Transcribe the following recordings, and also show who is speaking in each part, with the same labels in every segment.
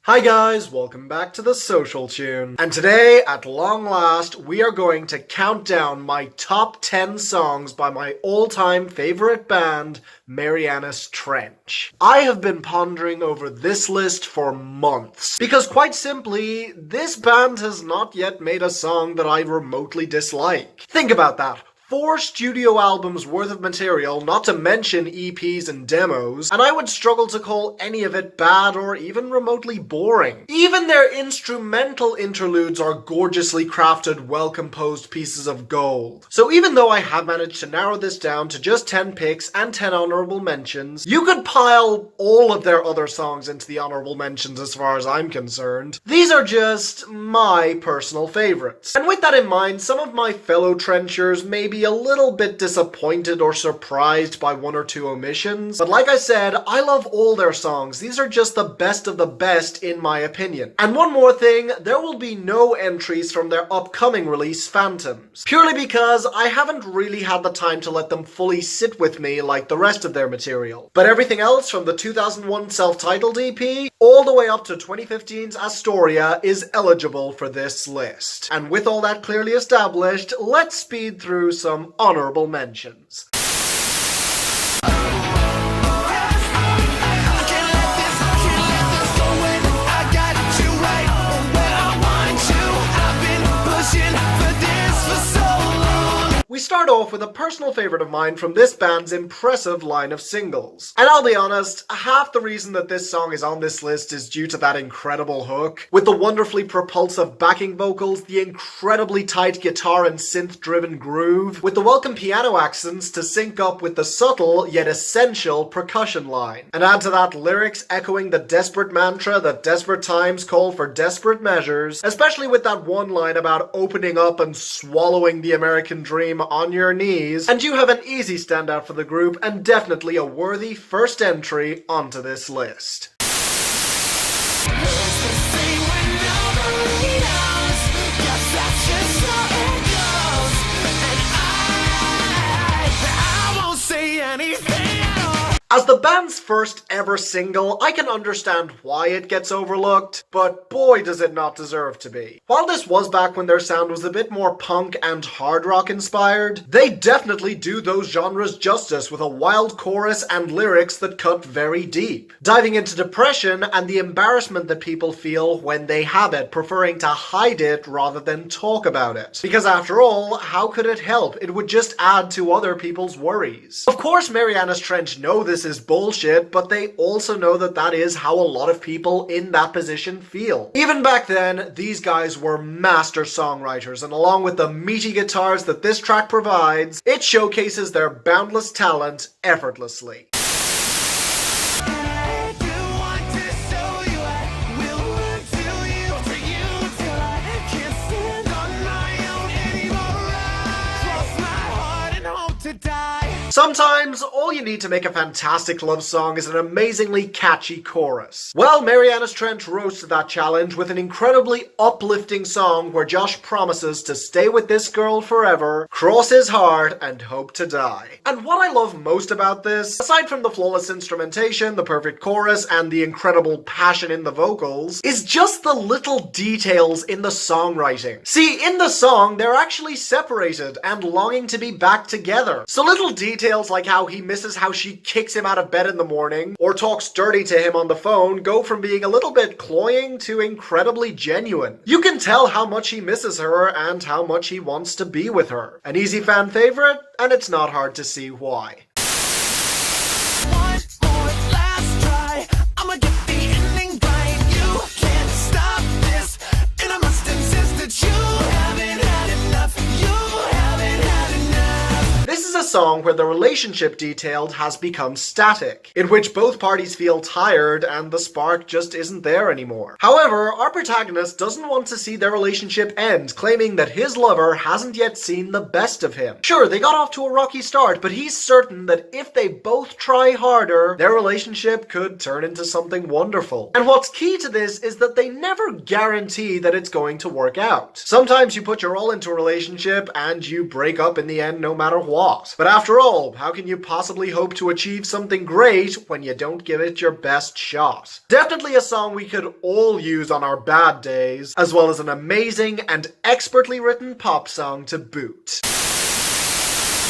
Speaker 1: Hi guys, welcome back to the Social Tune. And today, at long last, we are going to count down my top 10 songs by my all-time favorite band, Marianas Trench. I have been pondering over this list for months, because quite simply, this band has not yet made a song that I remotely dislike. Think about that. 4 studio albums worth of material, not to mention EPs and demos, and I would struggle to call any of it bad or even remotely boring. Even their instrumental interludes are gorgeously crafted, well-composed pieces of gold. So even though I have managed to narrow this down to just 10 picks and 10 honorable mentions, you could pile all of their other songs into the honorable mentions as far as I'm concerned. These are just my personal favorites. And with that in mind, some of my fellow Trenchers may be a little bit disappointed or surprised by one or two omissions, but like I said, I love all their songs. These are just the best of the best in my opinion. And one more thing, there will be no entries from their upcoming release, Pantoms, purely because I haven't really had the time to let them fully sit with me like the rest of their material. But everything else from the 2001 self-titled EP all the way up to 2015's Astoria is eligible for this list. And with all that clearly established, let's speed through some honorable mentions. We start off with a personal favorite of mine from this band's impressive line of singles. And I'll be honest, half the reason that this song is on this list is due to that incredible hook, with the wonderfully propulsive backing vocals, the incredibly tight guitar and synth-driven groove, with the welcome piano accents to sync up with the subtle yet essential percussion line. And add to that lyrics echoing the desperate mantra that desperate times call for desperate measures, especially with that one line about opening up and swallowing the American dream on your knees, and you have an easy standout for the group and definitely a worthy first entry onto this list. As the band's first ever single, I can understand why it gets overlooked, but boy does it not deserve to be. While this was back when their sound was a bit more punk and hard rock inspired, they definitely do those genres justice with a wild chorus and lyrics that cut very deep, diving into depression and the embarrassment that people feel when they have it, preferring to hide it rather than talk about it. Because after all, how could it help? It would just add to other people's worries. Of course, Marianas Trench know this is bullshit, but they also know that that is how a lot of people in that position feel. Even back then, these guys were master songwriters, and along with the meaty guitars that this track provides, it showcases their boundless talent effortlessly. Sometimes, all you need to make a fantastic love song is an amazingly catchy chorus. Well, Marianas Trench rose to that challenge with an incredibly uplifting song where Josh promises to stay with this girl forever, cross his heart, and hope to die. And what I love most about this, aside from the flawless instrumentation, the perfect chorus, and the incredible passion in the vocals, is just the little details in the songwriting. See, in the song, they're actually separated and longing to be back together. So little details like how he misses how she kicks him out of bed in the morning, or talks dirty to him on the phone, go from being a little bit cloying to incredibly genuine. You can tell how much he misses her and how much he wants to be with her. An easy fan favorite, and it's not hard to see why. Song where the relationship detailed has become static, in which both parties feel tired and the spark just isn't there anymore. However, our protagonist doesn't want to see their relationship end, claiming that his lover hasn't yet seen the best of him. Sure, they got off to a rocky start, but he's certain that if they both try harder, their relationship could turn into something wonderful. And what's key to this is that they never guarantee that it's going to work out. Sometimes you put your all into a relationship and you break up in the end no matter what. But after all, how can you possibly hope to achieve something great when you don't give it your best shot? Definitely a song we could all use on our bad days, as well as an amazing and expertly written pop song to boot.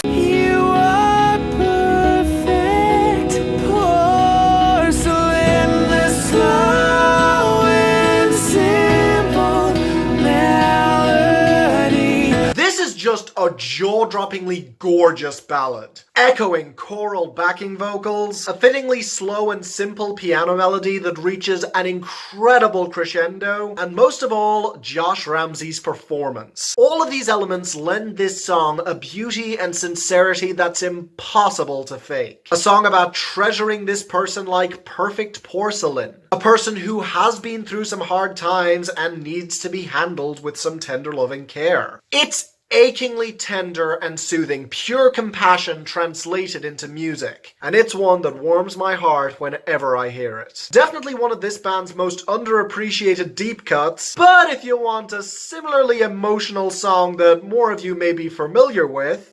Speaker 2: You are perfect porcelain, the slow and simple melody.
Speaker 1: This is just a jaw-droppingly gorgeous ballad. Echoing choral backing vocals, a fittingly slow and simple piano melody that reaches an incredible crescendo, and most of all, Josh Ramsay's performance. All of these elements lend this song a beauty and sincerity that's impossible to fake. A song about treasuring this person like perfect porcelain. A person who has been through some hard times and needs to be handled with some tender loving care. It's achingly tender and soothing, pure compassion translated into music. And it's one that warms my heart whenever I hear it. Definitely one of this band's most underappreciated deep cuts, but if you want a similarly emotional song that more of you may be familiar with,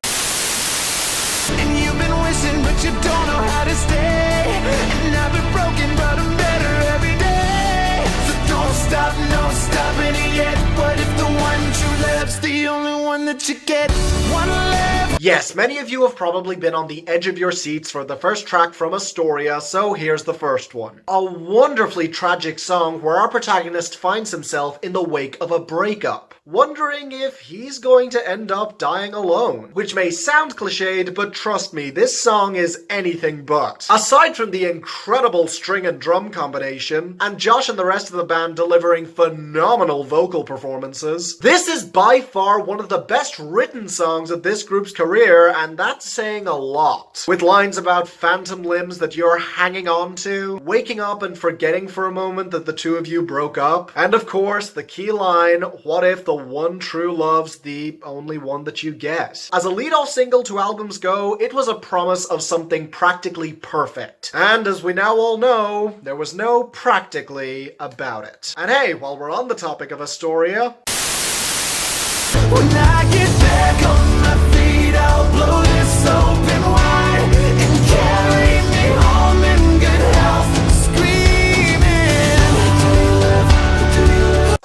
Speaker 2: And you've been wishing, but you don't know how to stay. And I've been broken, but I'm better every day. So don't stop, no stopping it yet. What if the one true love's the only one that you get? One love.
Speaker 1: yes, many of you have probably been on the edge of your seats for the first track from Astoria, so here's the first one. A wonderfully tragic song where our protagonist finds himself in the wake of a breakup, wondering if he's going to end up dying alone. Which may sound cliched, but trust me, this song is anything but. Aside from the incredible string and drum combination, and Josh and the rest of the band delivering phenomenal vocal performances, this is by far one of the best written songs of this group's career, and that's saying a lot. With lines about phantom limbs that you're hanging on to, waking up and forgetting for a moment that the two of you broke up, and of course the key line, what if the one true love's the only one that you get? As a lead-off single to albums go, it was a promise of something practically perfect. And as we now all know, there was no practically about it. And hey, while we're on the topic of Astoria,
Speaker 2: When I get back on my feet, I'll blow this open wide and carry me home in good health, screaming.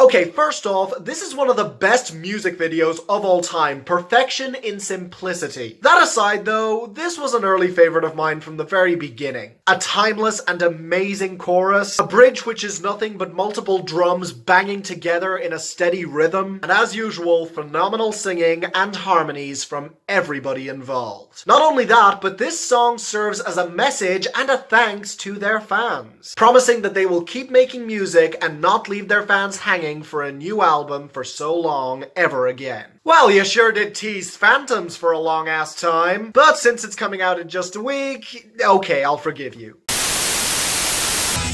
Speaker 1: okay, first off, this is one of the best music videos of all time. Perfection in simplicity. That aside though, this was an early favorite of mine from the very beginning. A timeless and amazing chorus, a bridge which is nothing but multiple drums banging together in a steady rhythm, and as usual, phenomenal singing and harmonies from everybody involved. Not only that, but this song serves as a message and a thanks to their fans, promising that they will keep making music and not leave their fans hanging for a new album for so long ever again. Well, you sure did tease Pantoms for a long ass time, but since it's coming out in just a week, okay, I'll forgive you.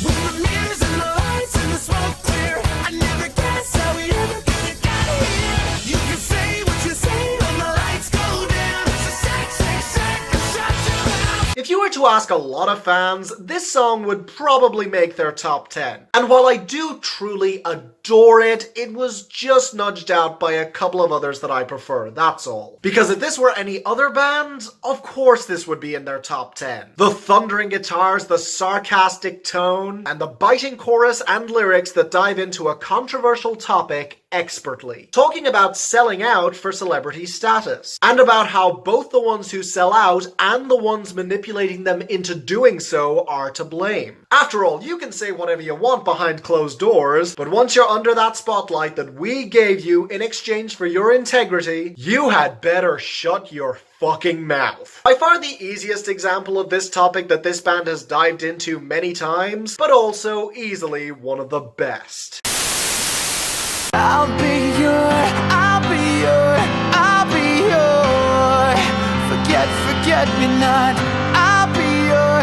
Speaker 2: With the mirrors and the lights and the smoke clear, I never guess how we ever could get here. You can say what you say when the lights go down. So shake, shake, shake, and shut your mouth.
Speaker 1: If you were to ask a lot of fans, this song would probably make their top 10. And while I do truly adore it, it was just nudged out by a couple of others that I prefer, that's all. Because if this were any other band, of course this would be in their top 10. The thundering guitars, the sarcastic tone, and the biting chorus and lyrics that dive into a controversial topic expertly. Talking about selling out for celebrity status, and about how both the ones who sell out and the ones manipulating them into doing so are to blame. After all, you can say whatever you want behind closed doors, but once you're under that spotlight that we gave you in exchange for your integrity, you had better shut your fucking mouth. By far the easiest example of this topic that this band has dived into many times, but also easily one of the best.
Speaker 2: I'll be your forget me not. I'll be your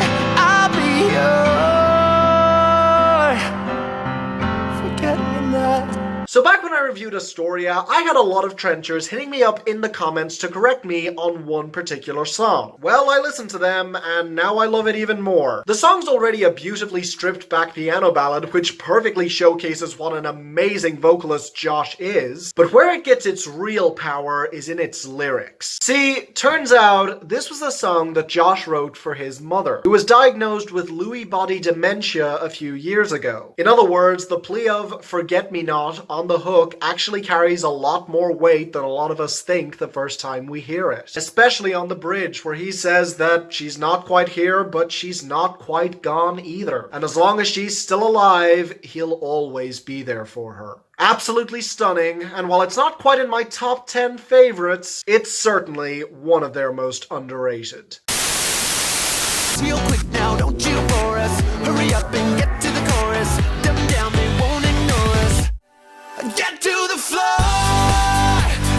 Speaker 2: forget me not.
Speaker 1: So back when I reviewed Astoria, I had a lot of trenchers hitting me up in the comments to correct me on one particular song. Well, I listened to them, and now I love it even more. The song's already a beautifully stripped back piano ballad, which perfectly showcases what an amazing vocalist Josh is, but where it gets its real power is in its lyrics. See, turns out this was a song that Josh wrote for his mother, who was diagnosed with Lewy body dementia a few years ago. In other words, the plea of "Forget Me Not" on the hook actually carries a lot more weight than a lot of us think the first time we hear it. Especially on the bridge, where he says that she's not quite here, but she's not quite gone either. And as long as she's still alive, he'll always be there for her. Absolutely stunning, and while it's not quite in my top 10 favorites, it's certainly one of their most underrated.
Speaker 2: Real quick now, don't you bore us. Hurry up and get to the chorus. Dumb down, they won't ignore us. Get to the floor,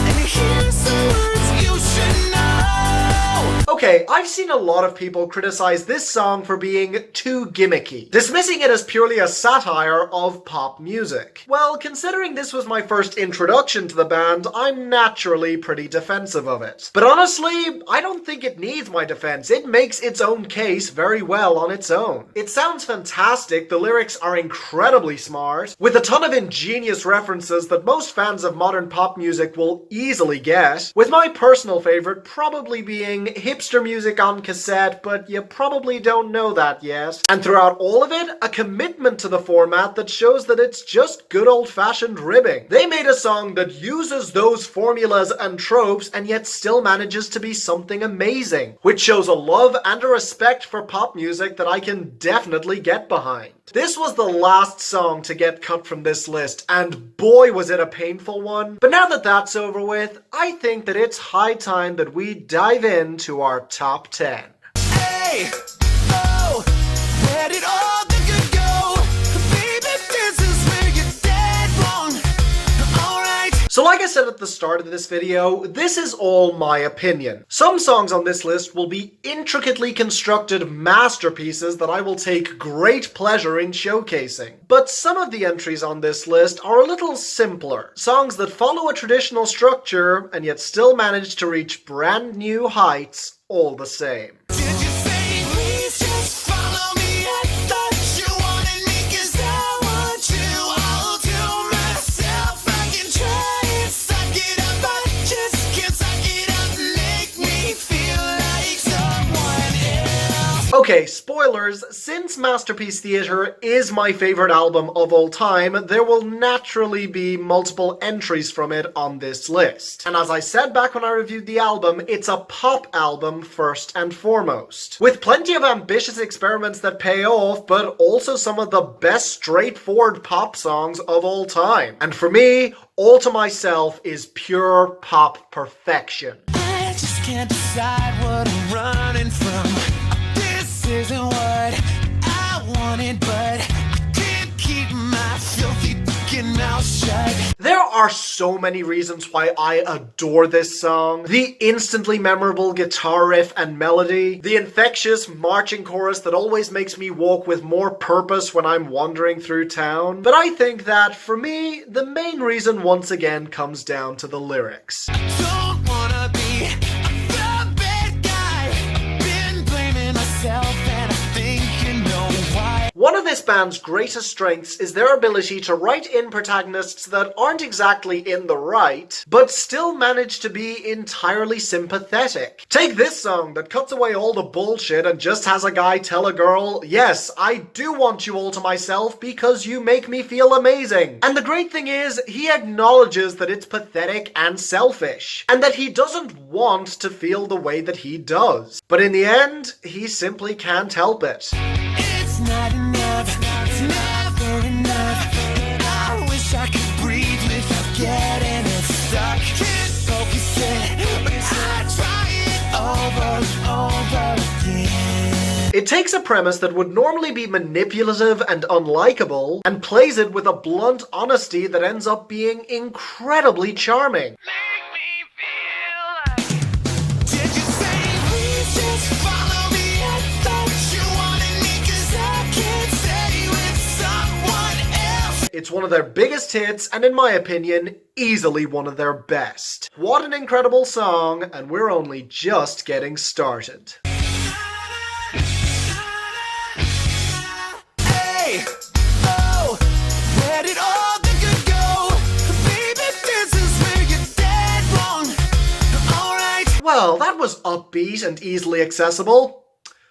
Speaker 2: and here's some words you should know.
Speaker 1: Okay, I've seen a lot of people criticize this song for being too gimmicky, dismissing it as purely a satire of pop music. Well, considering this was my first introduction to the band, I'm naturally pretty defensive of it. But honestly, I don't think it needs my defense. It makes its own case very well on its own. It sounds fantastic, the lyrics are incredibly smart, with a ton of ingenious references that most fans of modern pop music will easily get, with my personal favorite probably being hipster music on cassette, but you probably don't know that yet. And throughout all of it, a commitment to the format that shows that it's just good old-fashioned ribbing. They made a song that uses those formulas and tropes and yet still manages to be something amazing, which shows a love and a respect for pop music that I can definitely get behind. This was the last song to get cut from this list, and boy was it a painful one. But now that that's over with, I think that it's high time that we dive into our top 10.
Speaker 2: Hey, oh, where did all the good go? Baby, this is where you're dead wrong. Alright.
Speaker 1: So like I said at the start of this video, this is all my opinion. Some songs on this list will be intricately constructed masterpieces that I will take great pleasure in showcasing. But some of the entries on this list are a little simpler. Songs that follow a traditional structure and yet still manage to reach brand new heights all the same.
Speaker 2: Did you say please just follow me? I thought you wanted me 'cause I want you. I'll do myself. I can try and suck it up, but I just can't suck it up. Make me feel like someone else.
Speaker 1: Okay, spoilers, since Masterpiece Theater is my favorite album of all time, there will naturally be multiple entries from it on this list. And as I said back when I reviewed the album, it's a pop album first and foremost, with plenty of ambitious experiments that pay off, but also some of the best straightforward pop songs of all time. And for me, All to Myself is pure pop perfection.
Speaker 2: I just can't decide what I'm running from. This isn't what I wanted, but I can't keep my filthy fucking mouth shut.
Speaker 1: There are so many reasons why I adore this song. The instantly memorable guitar riff and melody, the infectious marching chorus that always makes me walk with more purpose when I'm wandering through town. But I think that, for me, the main reason once again comes down to the lyrics.
Speaker 2: Don't wanna be the bad guy. I've been blaming myself and I think you know why.
Speaker 1: One of this band's greatest strengths is their ability to write in protagonists that aren't exactly in the right, but still manage to be entirely sympathetic. Take this song that cuts away all the bullshit and just has a guy tell a girl, "Yes, I do want you all to myself because you make me feel amazing." And the great thing is, he acknowledges that it's pathetic and selfish, and that he doesn't want to feel the way that he does. But in the end, he simply can't help it.
Speaker 2: It's not enough, it's never enough. I wish I could breathe without getting it stuck. Can't focus it, but I try it over and over again.
Speaker 1: It takes a premise that would normally be manipulative and unlikable, and plays it with a blunt honesty that ends up being incredibly charming.
Speaker 2: Make me feel like. Did you say please just follow me? I thought you wanted me 'cause I can't stay with someone else.
Speaker 1: It's one of their biggest hits, and in my opinion, easily one of their best. What an incredible song, and we're only just getting started.
Speaker 2: Hey, oh, where did all the good go? Baby, this is where you're dead wrong. Alright.
Speaker 1: Well, that was upbeat and easily accessible.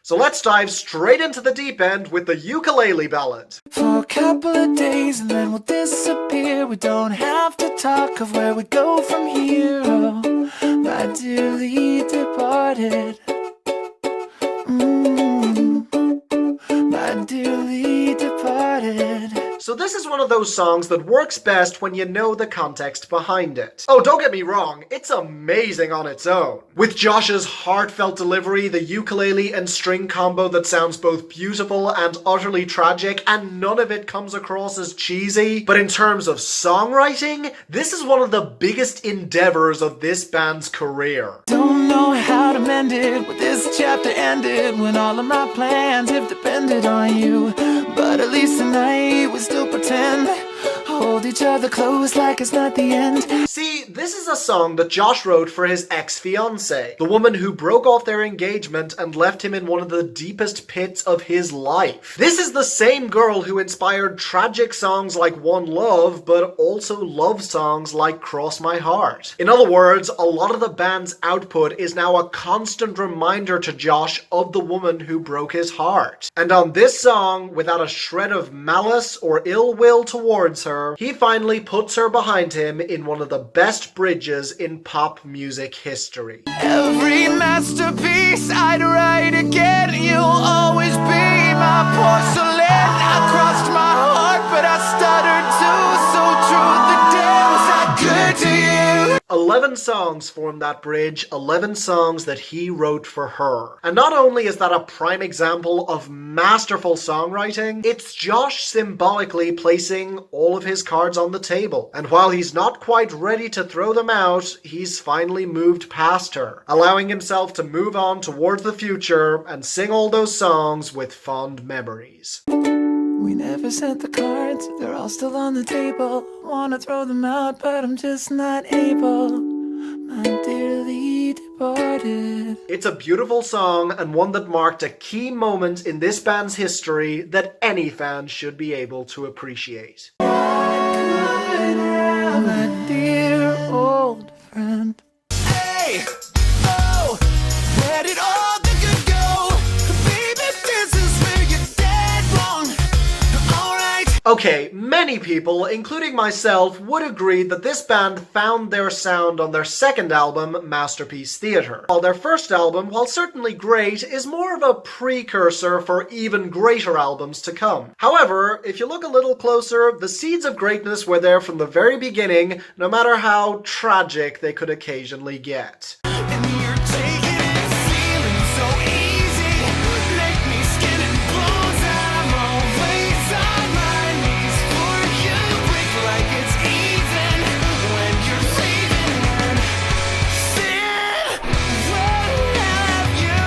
Speaker 1: So let's dive straight into the deep end with the ukulele ballad.
Speaker 2: For a couple of days and then we'll disappear. We don't have to talk of where we go from here. Oh, my dearly departed. My dearly departed.
Speaker 1: So this is one of those songs that works best when you know the context behind it. Oh, don't get me wrong, it's amazing on its own. With Josh's heartfelt delivery, the ukulele and string combo that sounds both beautiful and utterly tragic, and none of it comes across as cheesy. But in terms of songwriting, this is one of the biggest endeavors of this band's career.
Speaker 2: Don't know how to mend it, with this chapter ended, when all of my plans have depended on you. But at least tonight we still pretend, hold each other close like it's not the end.
Speaker 1: See, this is a song that Josh wrote for his ex-fiancée, the woman who broke off their engagement and left him in one of the deepest pits of his life. This is the same girl who inspired tragic songs like One Love, but also love songs like Cross My Heart. In other words, a lot of the band's output is now a constant reminder to Josh of the woman who broke his heart. And on this song, without a shred of malice or ill will towards her, he finally puts her behind him in one of the best bridges in pop music history.
Speaker 2: Every masterpiece I'd write again, you'll always be my porcelain. I crossed my heart, but I stuttered too, so true, the day was not good to you.
Speaker 1: 11 songs form that bridge, 11 songs that he wrote for her. And not only is that a prime example of masterful songwriting, it's Josh symbolically placing all of his cards on the table. And while he's not quite ready to throw them out, he's finally moved past her, allowing himself to move on towards the future and sing all those songs with fond memories.
Speaker 2: We never sent the cards, they're all still on the table. Wanna throw them out, but I'm just not able. My dearly departed.
Speaker 1: It's a beautiful song and one that marked a key moment in this band's history that any fan should be able to appreciate.
Speaker 2: My dear old friend. Hey, oh, where did all the good go? Baby, this is where you're dead wrong. Alright.
Speaker 1: Okay, many people, including myself, would agree that this band found their sound on their second album, Masterpiece Theatre. While their first album, while certainly great, is more of a precursor for even greater albums to come. However, if you look a little closer, the seeds of greatness were there from the very beginning, no matter how tragic they could occasionally get.
Speaker 2: And you're taking it, feeling so easy. Make me skin and bones. I'm always on my knees for you. Break like it's even when you're leaving. And sin, where have you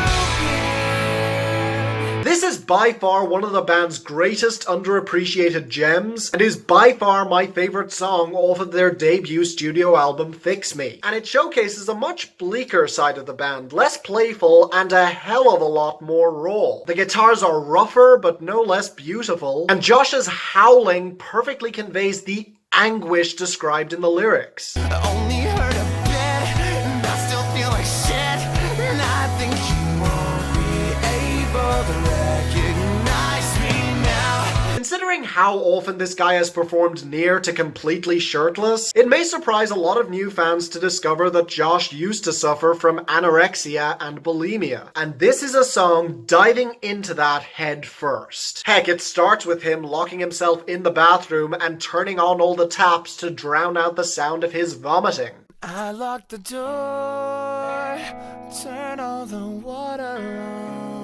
Speaker 2: been?
Speaker 1: This is by far one of the band's greatest underappreciated gems, and is by far my favorite song off of their debut studio album, Fix Me. And it showcases a much bleaker side of the band, less playful and a hell of a lot more raw. The guitars are rougher but no less beautiful, and Josh's howling perfectly conveys the anguish described in the lyrics.
Speaker 2: I only heard a bit, and I still feel like shit. And I think you won't be able to recognize me now.
Speaker 1: Considering how often this guy has performed near to completely shirtless, it may surprise a lot of new fans to discover that Josh used to suffer from anorexia and bulimia. And this is a song diving into that head first. Heck, it starts with him locking himself in the bathroom and turning on all the taps to drown out the sound of his vomiting.
Speaker 2: I lock the door, turn all the water on,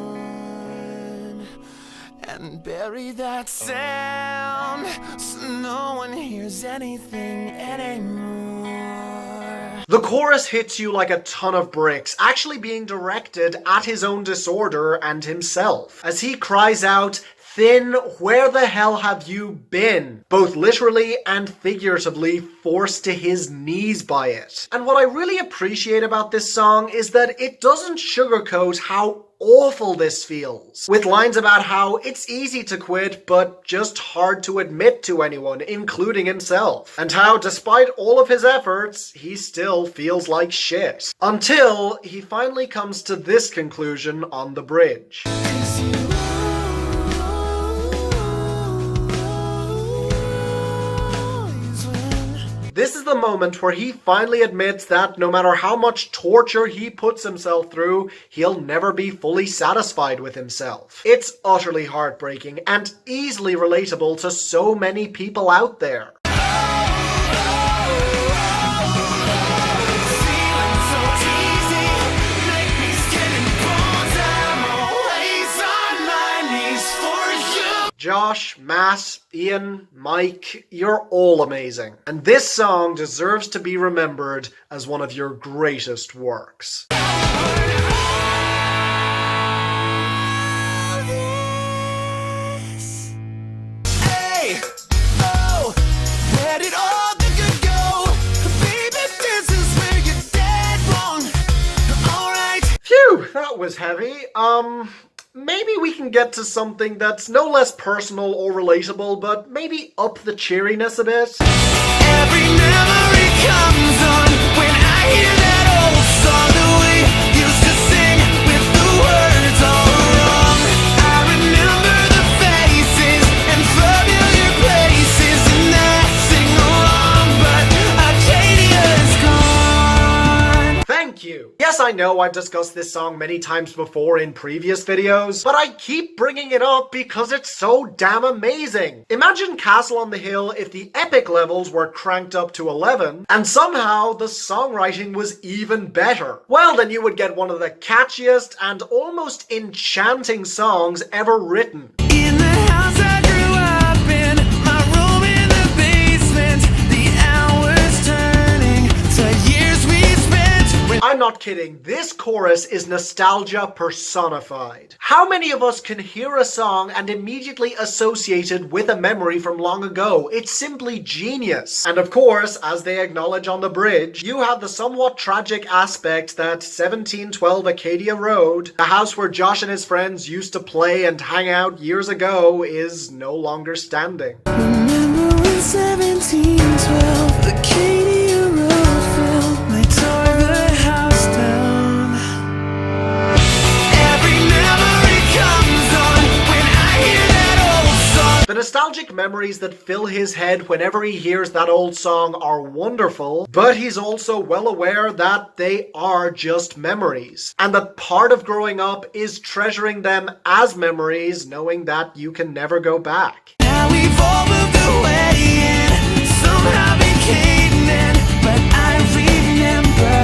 Speaker 2: and bury that sound so no one hears anything anymore.
Speaker 1: The chorus hits you like a ton of bricks, actually being directed at his own disorder and himself, as he cries out, Finn, where the hell have you been? Both literally and figuratively forced to his knees by it. And what I really appreciate about this song is that it doesn't sugarcoat how awful this feels, with lines about how it's easy to quit but just hard to admit to anyone, including himself, and how despite all of his efforts, he still feels like shit. Until he finally comes to this conclusion on the bridge. This is the moment where he finally admits that no matter how much torture he puts himself through, he'll never be fully satisfied with himself. It's utterly heartbreaking and easily relatable to so many people out there. Josh, Matt, Ian, Mike, you're all amazing. And this song deserves to be remembered as one of your greatest works.
Speaker 2: Hey, oh, where did all the good go? Baby, this is where you're dead wrong. Alright.
Speaker 1: Phew, that was heavy. Maybe we can get to something that's no less personal or relatable, but maybe up the cheeriness a bit.
Speaker 2: Every memory comes on when I hear that old song that we used to sing with the words all wrong. I remember the faces and familiar places and that sing along, but Arcadia's gone.
Speaker 1: Thank you. Yes, I know I've discussed this song many times before in previous videos, but I keep bringing it up because it's so damn amazing. Imagine Castle on the Hill if the epic levels were cranked up to 11, and somehow the songwriting was even better. Well, then you would get one of the catchiest and almost enchanting songs ever written.
Speaker 2: In the house I grew up in, my room in the basement, the hours turning to years we spent.
Speaker 1: I'm not kidding, this chorus is nostalgia personified. How many of us can hear a song and immediately associate it with a memory from long ago? It's simply genius. And of course, as they acknowledge on the bridge, you have the somewhat tragic aspect that 1712 Acadia Road, the house where Josh and his friends used to play and hang out years ago, is no longer standing.
Speaker 2: Remember when 1712 Acadia Road fell, they tore the house down. Every memory comes on when I hear that old song.
Speaker 1: The nostalgic memories that fill his head whenever he hears that old song are wonderful, but he's also well aware that they are just memories, and that part of growing up is treasuring them as memories, knowing that you can never go back.
Speaker 2: Now we've all moved away and somehow became men, but I remember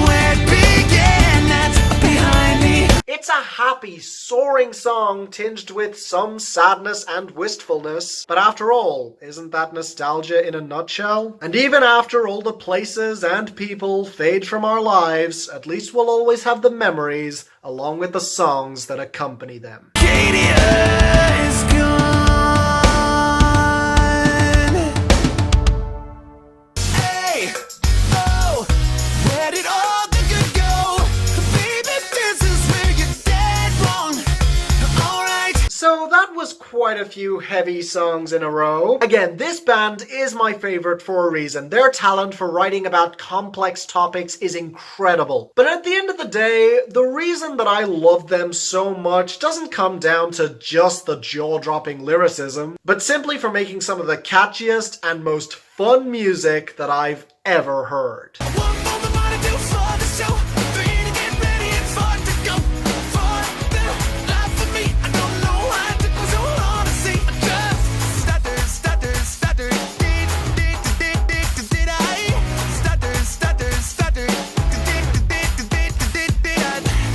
Speaker 2: where it began. That's behind me.
Speaker 1: It's a happy, soaring song tinged with some sadness and wistfulness, but after all, isn't that nostalgia in a nutshell? And even after all the places and people fade from our lives, at least we'll always have the memories along with the songs that accompany them.
Speaker 2: Acadia is gone. Hey, oh, where did all the good go? Baby, this is where you're dead wrong. Alright.
Speaker 1: So that was quite a few heavy songs in a row. Again, this band is my favorite for a reason. Their talent for writing about complex topics is incredible. But at the end of the day, the reason that I love them so much doesn't come down to just the jaw-dropping lyricism, but simply for making some of the catchiest and most fun music that I've ever heard.
Speaker 2: One for the money, two for the show, three to get ready and four to go. For the life for me, I don't know why it took me so long to see. I just stutter, did I? Stutter,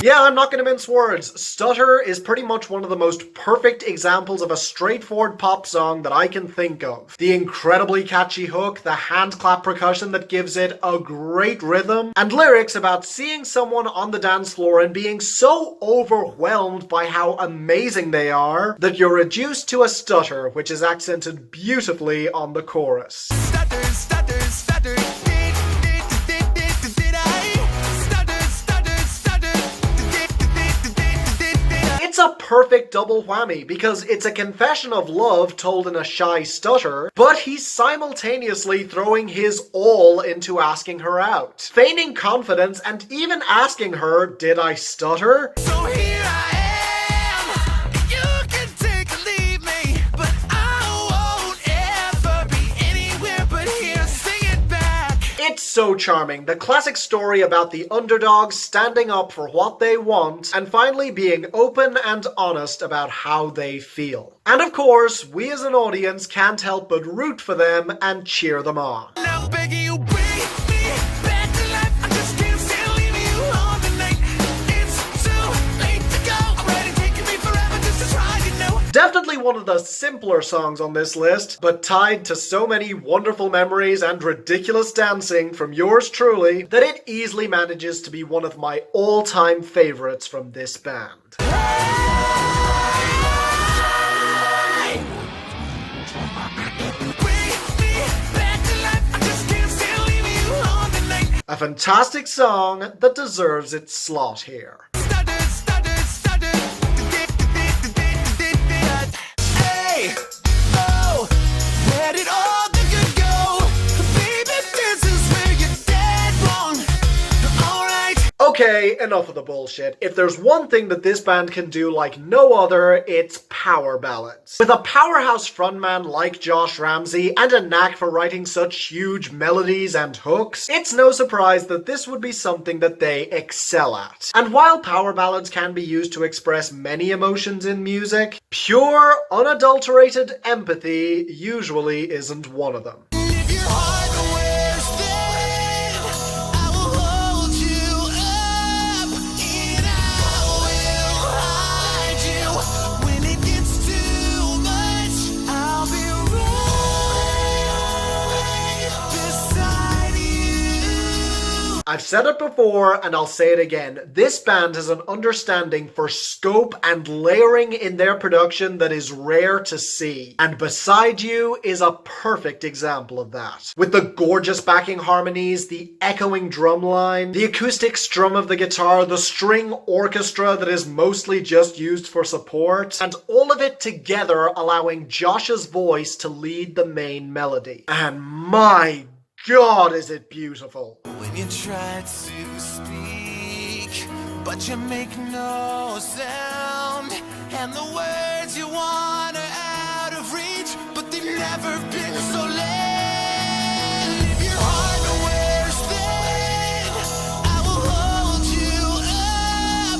Speaker 1: Yeah, I'm not gonna mince words. Stutter is pretty much one of the most perfect examples of a straightforward pop song that I can think of. The incredibly catchy hook, the hand clap percussion that gives it a great rhythm, and lyrics about seeing someone on the dance floor and being so overwhelmed by how amazing they are that you're reduced to a stutter, which is accented beautifully on the chorus.
Speaker 2: Stutter, stutter, stutter.
Speaker 1: It's a perfect double whammy because it's a confession of love told in a shy stutter, but he's simultaneously throwing his all into asking her out, feigning confidence and even asking her, "Did I stutter?"
Speaker 2: So here I am. You can take or leave me, but I won't ever be anywhere but here. Sing it back.
Speaker 1: It's so charming, the classic story about the underdogs standing up for what they want and finally being open and honest about how they feel. And of course, we as an audience can't help but root for them and cheer them on.
Speaker 2: Now begging you, bring me back to life. I just can't stand leaving you on the night. It's too late to go. Already taking me forever just to try, you know.
Speaker 1: Definitely one of the simpler songs on this list, but tied to so many wonderful memories and ridiculous dancing from yours truly that it easily manages to be one of my all-time favorites from this band. A fantastic song that deserves its slot here.
Speaker 2: Hey, oh, where did all the good go? Baby, this is where you're dead wrong. Alright.
Speaker 1: Okay, enough of the bullshit. If there's one thing that this band can do like no other, it's power ballads. With a powerhouse frontman like Josh Ramsey and a knack for writing such huge melodies and hooks, it's no surprise that this would be something that they excel at. And while power ballads can be used to express many emotions in music, pure, unadulterated empathy usually isn't one of them.
Speaker 2: If your heart wears thin, I will hold you up, and I will hide you. When it gets too much, I'll be right beside you.
Speaker 1: I've said it before and I'll say it again. This band has an understanding for scope and layering in their production that is rare to see. And Beside You is a perfect example of that. With the gorgeous backing harmonies, the echoing drum line, the acoustic strum of the guitar, the string orchestra that is mostly just used for support, and all of it together allowing Josh's voice to lead the main melody. And my God, is it beautiful.
Speaker 2: When you try to speak, but you make no sound, and the words you want are out of reach, but they've never been so loud. If your heart wears thin, I will hold you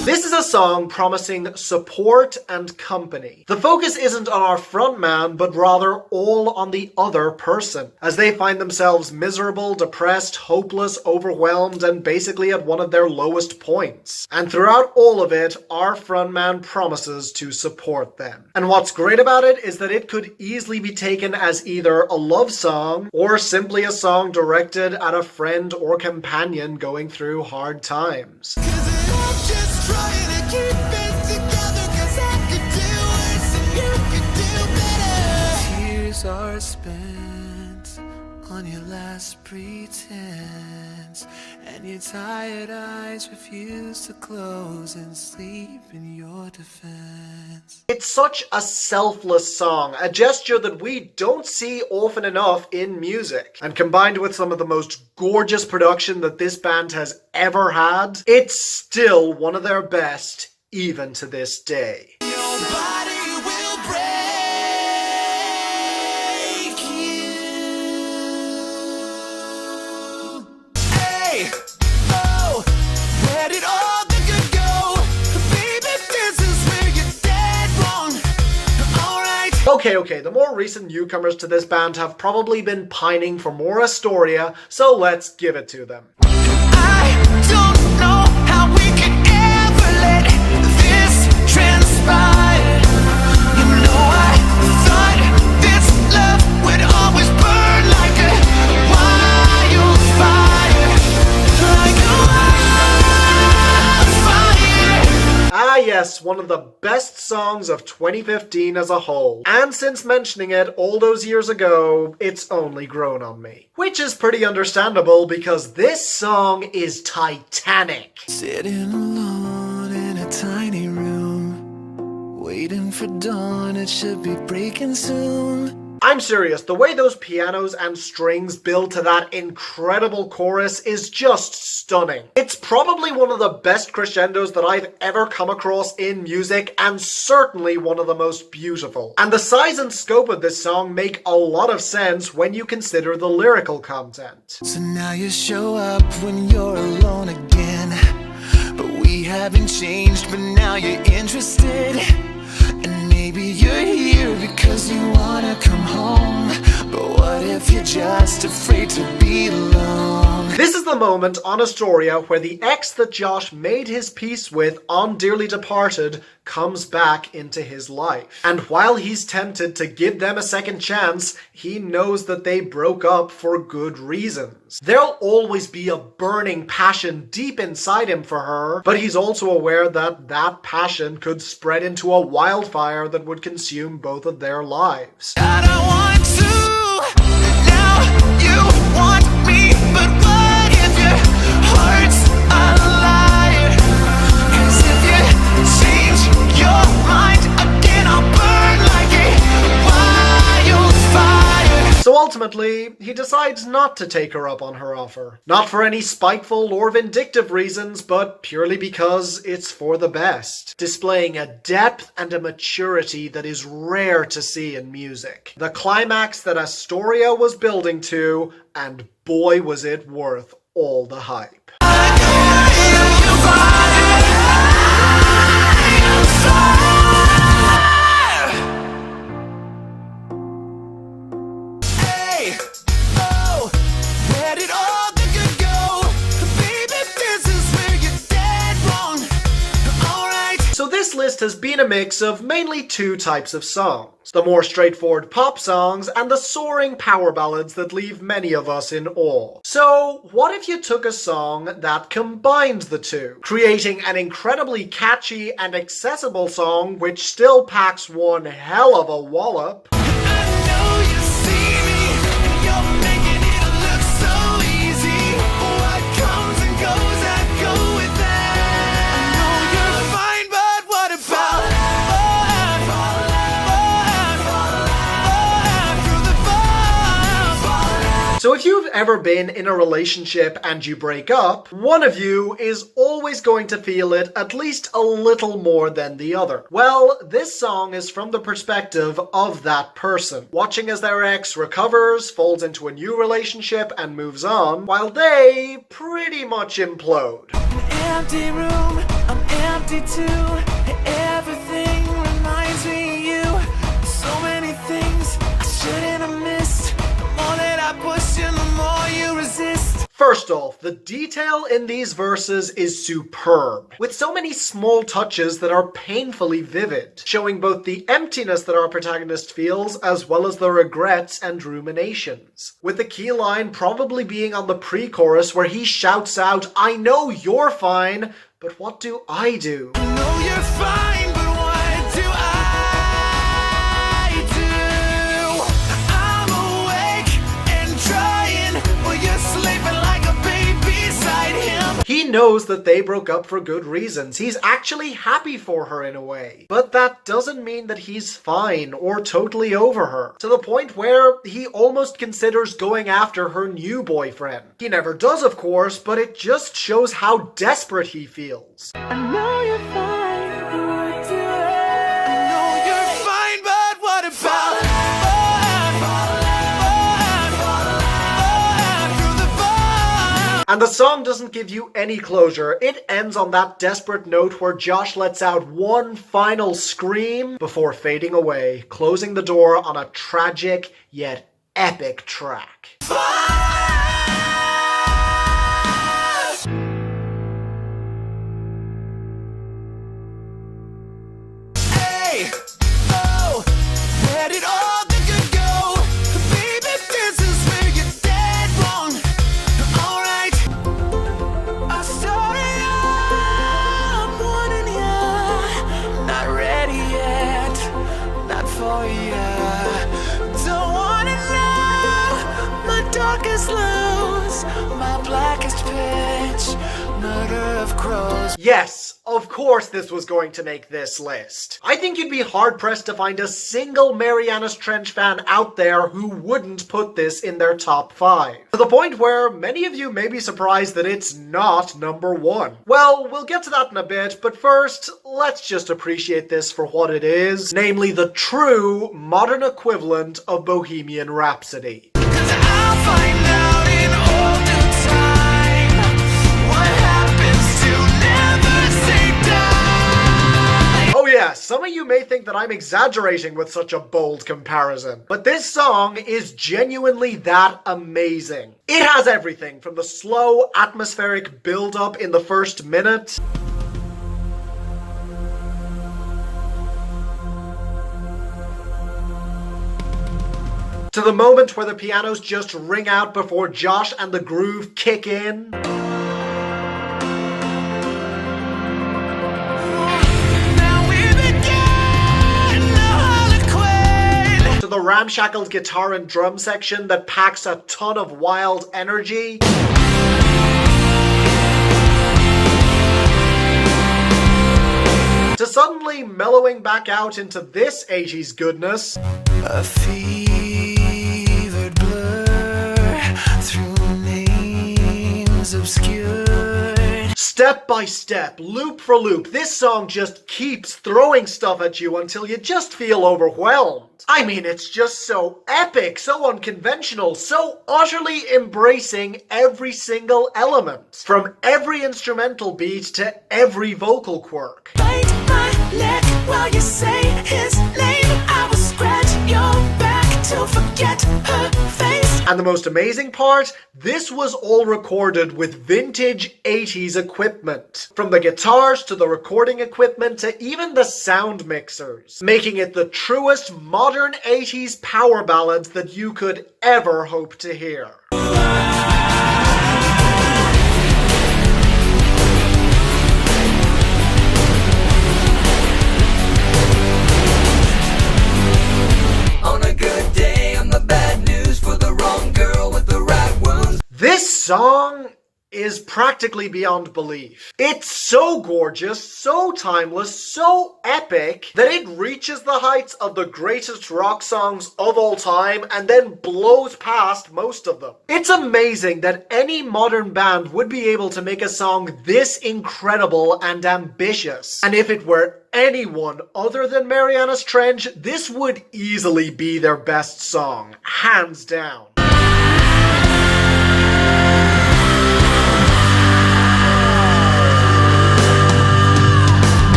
Speaker 2: up.
Speaker 1: This is a song promising support and company. The focus isn't on our frontman, but rather all on the other person, as they find themselves miserable, depressed, hopeless, overwhelmed, and basically at one of their lowest points. And throughout all of it, our frontman promises to support them. And what's great about it is that it could easily be taken as either a love song or simply a song directed at a friend or companion going through hard times.
Speaker 2: 'Cause I'm just trying to keep it together, 'cause I could do worse and you could do better. Tears are spent on your last pretense, and your tired eyes refuse to close and sleep in your defense.
Speaker 1: It's such a selfless song, a gesture that we don't see often enough in music. And combined with some of the most gorgeous production that this band has ever had, it's still one of their best, even to this day.
Speaker 2: Nobody will break you. Hey, oh, where did all the good go? Baby, this is where you're dead wrong. Alright.
Speaker 1: Okay, the more recent newcomers to this band have probably been pining for more Astoria, so let's give it to them.
Speaker 2: I don't know how we could ever
Speaker 1: yes, one of the best songs of 2015 as a whole. And since mentioning it all those years ago, it's only grown on me. Which is pretty understandable because this song is titanic.
Speaker 2: Sitting alone in a tiny room, waiting for dawn, it should be breaking soon.
Speaker 1: I'm serious, the way those pianos and strings build to that incredible chorus is just stunning. It's probably one of the best crescendos that I've ever come across in music, and certainly one of the most beautiful. And the size and scope of this song make a lot of sense when you consider the lyrical content.
Speaker 2: So now you show up when you're alone again, but we haven't changed, but now you're interested. And maybe you're here because you wanna come home, but what if you're just afraid to be alone?
Speaker 1: This is the moment on Astoria where the ex that Josh made his peace with on Dearly Departed comes back into his life. And while he's tempted to give them a second chance, he knows that they broke up for good reasons. There'll always be a burning passion deep inside him for her, but he's also aware that that passion could spread into a wildfire that would consume both of their lives.
Speaker 2: I don't want to, now you want me, but what if your heart's a liar? 'Cause if you change your mind again, I'll burn like a wildfire.
Speaker 1: So ultimately, he decides not to take her up on her offer. Not for any spiteful or vindictive reasons, but purely because it's for the best. Displaying a depth and a maturity that is rare to see in music. The climax that Astoria was building to, and boy was it worth all the hype. So this list has been a mix of mainly two types of songs. The more straightforward pop songs and the soaring power ballads that leave many of us in awe. So what if you took a song that combined the two, creating an incredibly catchy and accessible song which still packs one hell of a wallop? So if you've ever been in a relationship and you break up, one of you is always going to feel it at least a little more than the other. Well, this song is from the perspective of that person, watching as their ex recovers, falls into a new relationship and moves on, while they pretty much implode.
Speaker 2: An empty room, I'm empty too. Everything reminds me of you. So many things I shouldn't have missed. More that I push and the more you resist.
Speaker 1: First off, the detail in these verses is superb, with so many small touches that are painfully vivid, showing both the emptiness that our protagonist feels as well as the regrets and ruminations. With the key line probably being on the pre-chorus where he shouts out, "I know you're fine, but what do I do?"
Speaker 2: I know you're fine, but what do I do? I'm awake and trying, while you're sleeping like a baby beside him.
Speaker 1: He knows that they broke up for good reasons. He's actually happy for her in a way. But that doesn't mean that he's fine or totally over her, to the point where he almost considers going after her new boyfriend. He never does, of course, but it just shows how desperate he feels.
Speaker 2: I know you're fine, but what do I know you're fine, but what about?
Speaker 1: And the song doesn't give you any closure. It ends on that desperate note where Josh lets out one final scream before fading away, closing the door on a tragic yet epic track.
Speaker 2: Hey, oh, where did all the good go? Baby, this is where you're dead wrong. Alright, I started up wanting you.
Speaker 1: Yes, of course this was going to make this list. I think you'd be hard-pressed to find a single Marianas Trench fan out there who wouldn't put this in their top 5. To the point where many of you may be surprised that it's not number 1. Well, we'll get to that in a bit, but first, let's just appreciate this for what it is, namely the true modern equivalent of Bohemian Rhapsody.
Speaker 2: 'Cause I'll find out in all due time what happens to never say die.
Speaker 1: Oh yeah, some of you may think that I'm exaggerating with such a bold comparison, but this song is genuinely that amazing. It has everything from the slow, atmospheric build-up in the first minute, to the moment where the pianos just ring out before Josh and the groove kick in. To the ramshackled guitar and drum section that packs a ton of wild energy. To suddenly mellowing back out into this 80s goodness.
Speaker 2: A fevered blur through names obscured.
Speaker 1: Step by step, loop for loop, this song just keeps throwing stuff at you until you just feel overwhelmed. I mean, it's just so epic, so unconventional, so utterly embracing every single element. From every instrumental beat to every vocal quirk.
Speaker 2: Bite my neck while you say his name. I will scratch your back to forget her face.
Speaker 1: And the most amazing part, this was all recorded with vintage 80s equipment. From the guitars to the recording equipment to even the sound mixers. Making it the truest modern 80s power ballads that you could ever hope to hear. This song is practically beyond belief. It's so gorgeous, so timeless, so epic that it reaches the heights of the greatest rock songs of all time and then blows past most of them. It's amazing that any modern band would be able to make a song this incredible and ambitious. And if it were anyone other than Marianas Trench, this would easily be their best song, hands down.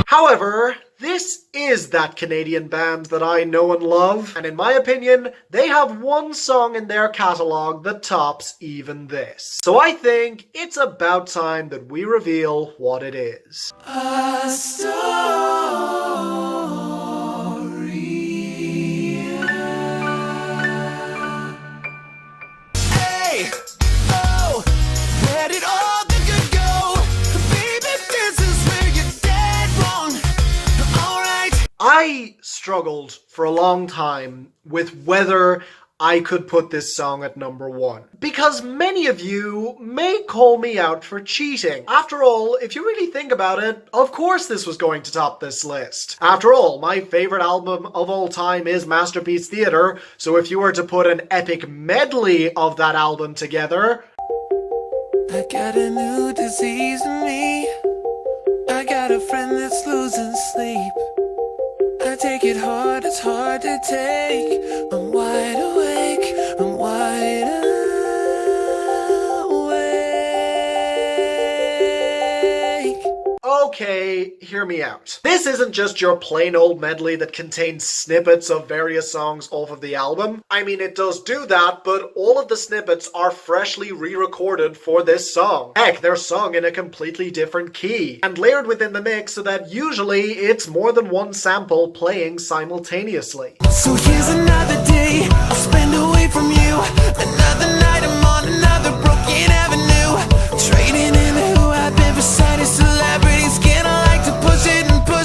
Speaker 1: However, this is that Canadian band that I know and love, and in my opinion, they have one song in their catalogue that tops even this. So I think it's about time that we reveal what it is.
Speaker 2: A story. Hey, oh, where did all the good go? Baby, this is where you're dead wrong. Alright.
Speaker 1: I struggled for a long time with whether I could put this song at number 1. Because many of you may call me out for cheating. After all, if you really think about it, of course this was going to top this list. After all, my favorite album of all time is Masterpiece Theater, so if you were to put an epic medley of that album together...
Speaker 2: I got a new disease in me. I got a friend that's losing sleep. I take it hard, it's hard to take. I'm wide awake, I'm wide awake.
Speaker 1: Okay, hear me out. This isn't just your plain old medley that contains snippets of various songs off of the album. I mean, it does do that, but all of the snippets are freshly re-recorded for this song. Heck, they're sung in a completely different key, and layered within the mix so that usually it's more than one sample playing simultaneously.
Speaker 2: So here's another day I'll spend away from you. Another night I'm on another broken avenue. Trading in who I've been beside a celebrity skin. I like to push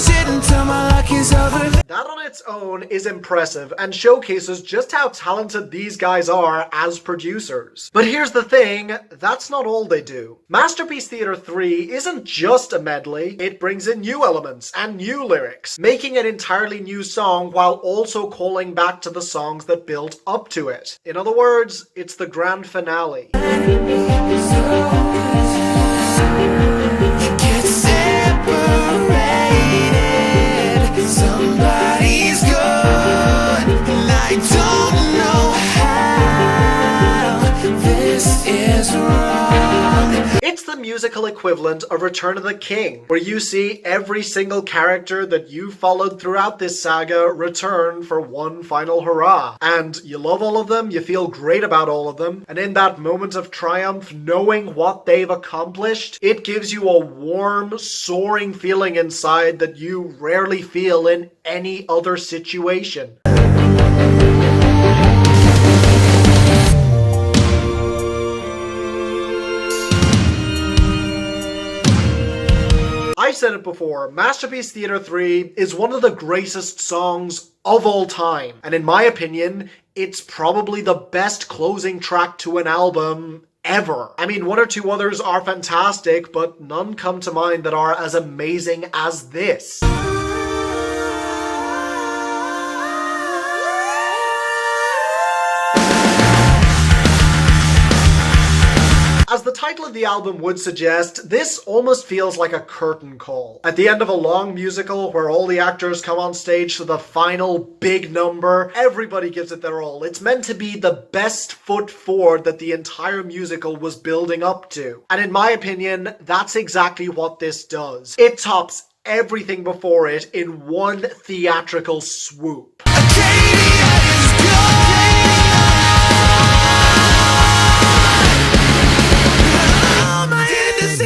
Speaker 2: it until my luck is over.
Speaker 1: That on its own is is impressive and showcases just how talented these guys are as producers. But here's the thing, that's not all they do. Masterpiece Theatre 3 isn't just a medley, it brings in new elements and new lyrics, making an entirely new song while also calling back to the songs that built up to it. In other words, it's the grand finale.
Speaker 2: Somebody's gone, and I don't know how this is wrong.
Speaker 1: It's the musical equivalent of Return of the King, where you see every single character that you followed throughout this saga return for one final hurrah. And you love all of them, you feel great about all of them, and in that moment of triumph, knowing what they've accomplished, it gives you a warm, soaring feeling inside that you rarely feel in any other situation. I've said it before, Masterpiece Theatre 3 is one of the greatest songs of all time. And in my opinion, it's probably the best closing track to an album ever. I mean, one or two others are fantastic, but none come to mind that are as amazing as this. As the title of the album would suggest, this almost feels like a curtain call. At the end of a long musical where all the actors come on stage for the final big number, everybody gives it their all. It's meant to be the best foot forward that the entire musical was building up to. And in my opinion, that's exactly what this does. It tops everything before it in one theatrical swoop.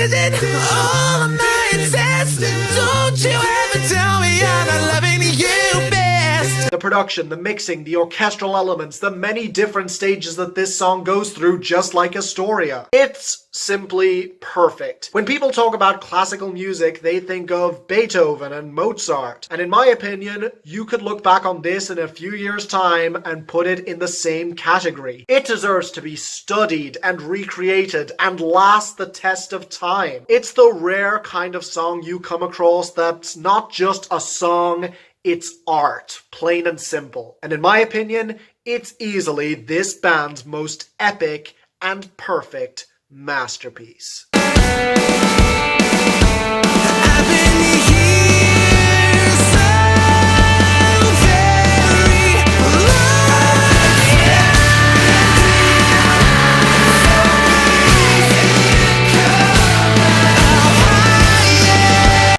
Speaker 2: All of my intestines. Don't you ever tell me I'm not loving you best.
Speaker 1: The production, the mixing, the orchestral elements, the many different stages that this song goes through, just like Astoria. It's simply perfect. When people talk about classical music, they think of Beethoven and Mozart. And in my opinion, you could look back on this in a few years' time and put it in the same category. It deserves to be studied and recreated and last the test of time. It's the rare kind of song you come across that's not just a song, it's art, plain and simple. And in my opinion, it's easily this band's most epic and perfect masterpiece.
Speaker 2: I've been here so very long.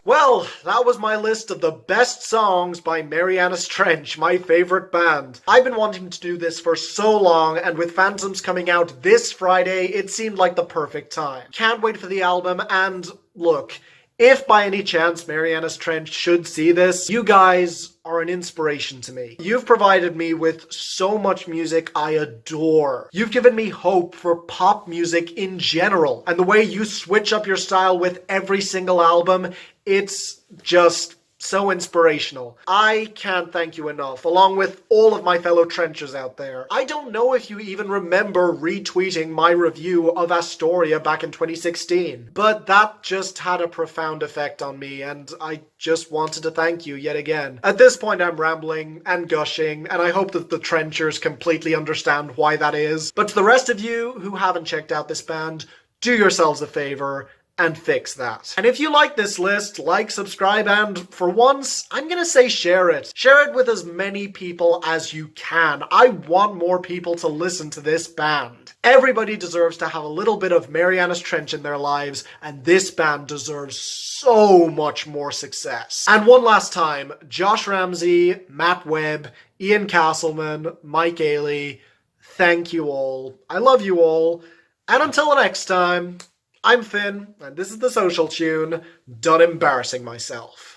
Speaker 1: Well, that was my list of the best songs by Marianas Trench, my favorite band. I've been wanting to do this for so long, and with Pantoms coming out this Friday, it seemed like the perfect time. Can't wait for the album, and look, if by any chance Marianas Trench should see this, you guys are an inspiration to me. You've provided me with so much music I adore. You've given me hope for pop music in general, and the way you switch up your style with every single album, it's just so inspirational. I can't thank you enough, along with all of my fellow trenchers out there. I don't know if you even remember retweeting my review of Astoria back in 2016, but that just had a profound effect on me, and I just wanted to thank you yet again. At this point, I'm rambling and gushing, and I hope that the trenchers completely understand why that is. But to the rest of you who haven't checked out this band, do yourselves a favor and fix that. And if you like this list, like, subscribe, and for once, I'm gonna say share it. Share it with as many people as you can. I want more people to listen to this band. Everybody deserves to have a little bit of Marianas Trench in their lives, and this band deserves so much more success. And one last time, Josh Ramsey, Matt Webb, Ian Castleman, Mike Ailey, thank you all. I love you all. And until the next time, I'm Finn, and this is The Social Tune, done embarrassing myself.